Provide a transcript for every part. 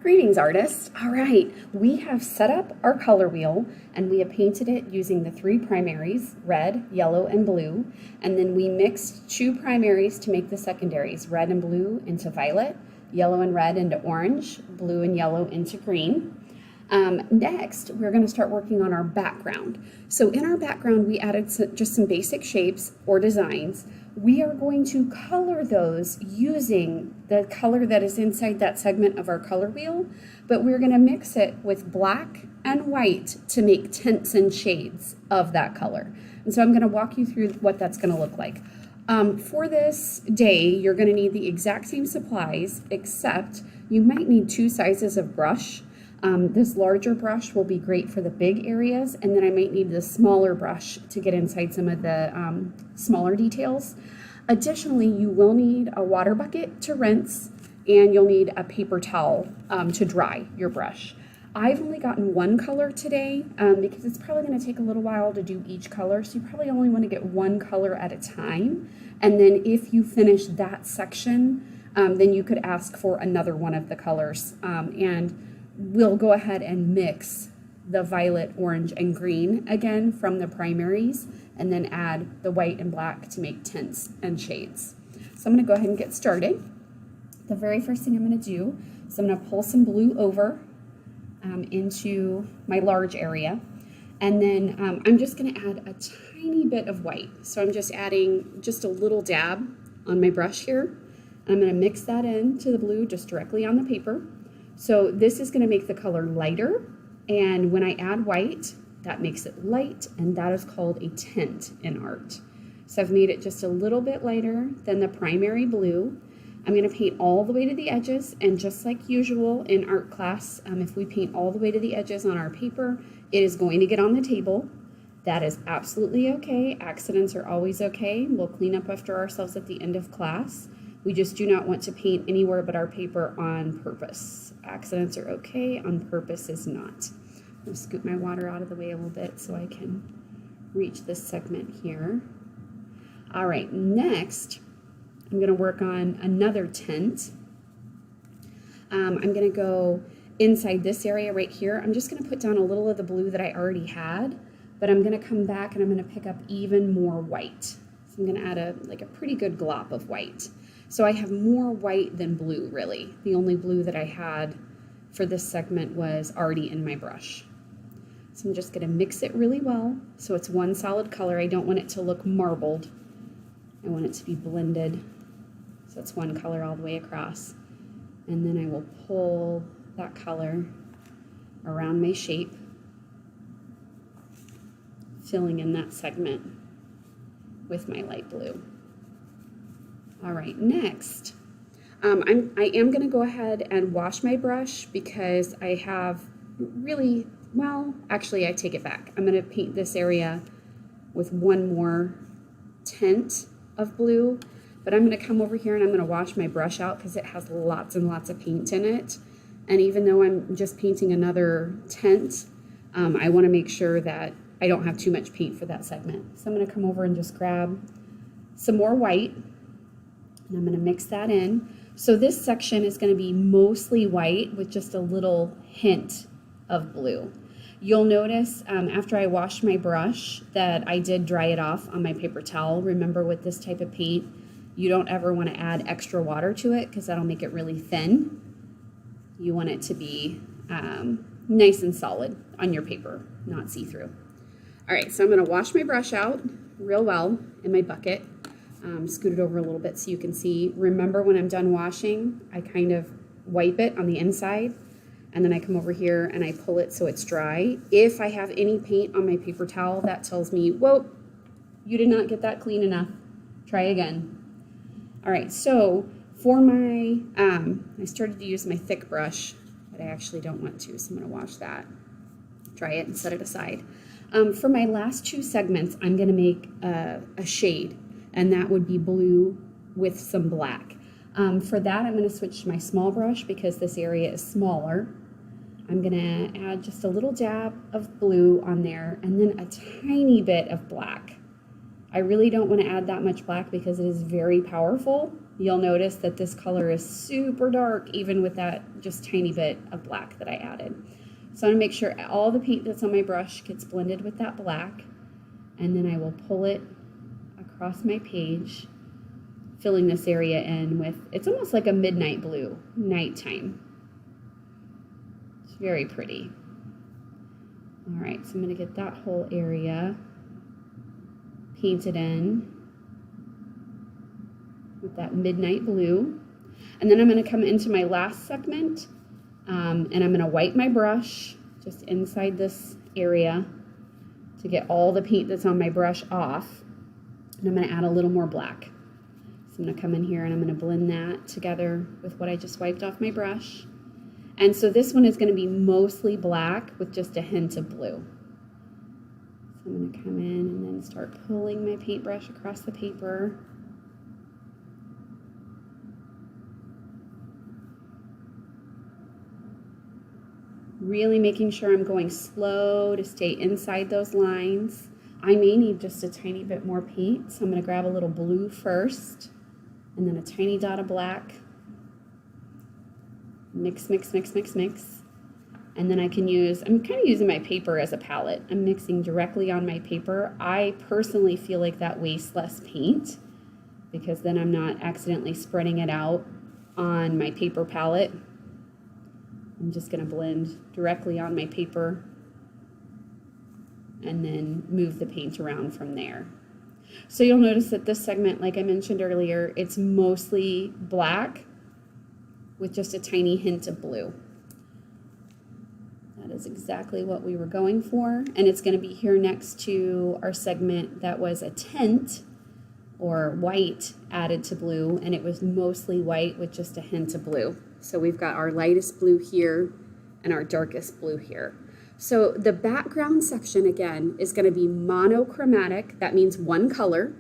Greetings, artists. All right, we have set up our color wheel and we have painted it using the three primaries, red, yellow, and blue. And then we mixed two primaries to make the secondaries, red and blue into violet, yellow and red into orange, blue and yellow into green. Next, we're going to start working on our background. So in our background, we added just some basic shapes or designs. We are going to color those using the color that is inside that segment of our color wheel, but we're going to mix it with black and white to make tints and shades of that color. And so I'm going to walk you through what that's going to look like. For this day, you're going to need the exact same supplies, except you might need two sizes of brush. This larger brush will be great for the big areas, and then I might need the smaller brush to get inside some of the smaller details. Additionally, you will need a water bucket to rinse, and you'll need a paper towel to dry your brush. I've only gotten one color today because it's probably going to take a little while to do each color, so you probably only want to get one color at a time. And then if you finish that section, then you could ask for another one of the colors. And we'll go ahead and mix the violet, orange, and green again from the primaries, and then add the white and black to make tints and shades. So I'm going to go ahead and get started. The very first thing I'm going to do is I'm going to pull some blue over into my large area, and then I'm just going to add a tiny bit of white. So I'm just adding just a little dab on my brush here. I'm going to mix that into the blue just directly on the paper. So this is going to make the color lighter, and when I add white, that makes it light, and that is called a tint in art. So I've made it just a little bit lighter than the primary blue. I'm going to paint all the way to the edges, and just like usual in art class, if we paint all the way to the edges on our paper, it is going to get on the table. That is absolutely okay. Accidents are always okay. We'll clean up after ourselves at the end of class. We just do not want to paint anywhere but our paper on purpose. Accidents are okay, on purpose is not. I'm going to scoot my water out of the way a little bit so I can reach this segment here. All right, next, I'm going to work on another tint. I'm going to go inside this area right here. I'm just going to put down a little of the blue that I already had, but I'm going to come back and I'm going to pick up even more white. So I'm going to add a pretty good glop of white. So I have more white than blue, really. The only blue that I had for this segment was already in my brush. So I'm just going to mix it really well so it's one solid color. I don't want it to look marbled. I want it to be blended. So it's one color all the way across. And then I will pull that color around my shape, filling in that segment with my light blue. All right, next, I am going to go ahead and wash my brush because I have really, well, actually I take it back. I'm going to paint this area with one more tint of blue, but I'm going to come over here and I'm going to wash my brush out because it has lots and lots of paint in it. And even though I'm just painting another tint, I want to make sure that I don't have too much paint for that segment. So I'm going to come over and just grab some more white. And I'm going to mix that in. So this section is going to be mostly white with just a little hint of blue. You'll notice after I washed my brush that I did dry it off on my paper towel. Remember, with this type of paint, you don't ever want to add extra water to it because that'll make it really thin. You want it to be nice and solid on your paper, not see-through. All right, so I'm going to wash my brush out real well in my bucket. Scoot it over a little bit so you can see. Remember, when I'm done washing, I kind of wipe it on the inside, and then I come over here and I pull it so it's dry. If I have any paint on my paper towel, that tells me, whoa, you did not get that clean enough. Try again. All right, so for my, I started to use my thick brush, but I actually don't want to, so I'm going to wash that, dry it, and set it aside. For my last two segments, I'm going to make a shade, and that would be blue with some black. For that, I'm going to switch to my small brush because this area is smaller. I'm going to add just a little dab of blue on there and then a tiny bit of black. I really don't want to add that much black because it is very powerful, you'll notice that this color is super dark, even with that just tiny bit of black that I added. So I'm gonna make sure all the paint that's on my brush gets blended with that black, and then I will pull it across my page, filling this area in with, it's almost like a midnight blue, nighttime. It's very pretty. All right, so I'm gonna get that whole area painted in with that midnight blue. And then I'm gonna come into my last segment, and I'm gonna wipe my brush just inside this area to get all the paint that's on my brush off. And I'm gonna add a little more black. So I'm gonna come in here and I'm gonna blend that together with what I just wiped off my brush. And so this one is gonna be mostly black with just a hint of blue. So I'm gonna come in and then start pulling my paintbrush across the paper. Really making sure I'm going slow to stay inside those lines. I may need just a tiny bit more paint, so I'm going to grab a little blue first, and then a tiny dot of black. Mix, mix, mix, mix, mix. And then I can use, I'm kind of using my paper as a palette. I'm mixing directly on my paper. I personally feel like that wastes less paint, because then I'm not accidentally spreading it out on my paper palette. I'm just going to blend directly on my paper and then move the paint around from there. So you'll notice that this segment, like I mentioned earlier, it's mostly black with just a tiny hint of blue. That is exactly what we were going for. And it's going to be here next to our segment that was a tint or white added to blue, and it was mostly white with just a hint of blue. So we've got our lightest blue here and our darkest blue here. So the background section, again, is going to be monochromatic. That means one color,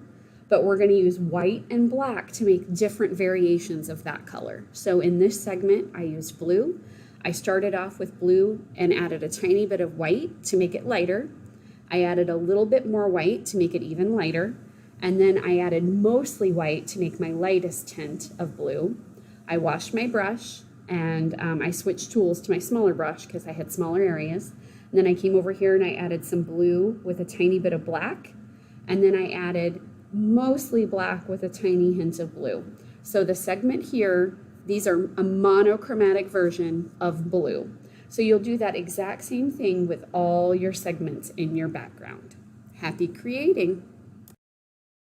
but we're going to use white and black to make different variations of that color. So in this segment, I used blue. I started off with blue and added a tiny bit of white to make it lighter. I added a little bit more white to make it even lighter. And then I added mostly white to make my lightest tint of blue. I washed my brush, and I switched tools to my smaller brush because I had smaller areas. And then I came over here and I added some blue with a tiny bit of black. And then I added mostly black with a tiny hint of blue. So the segment here, these are a monochromatic version of blue. So you'll do that exact same thing with all your segments in your background. Happy creating!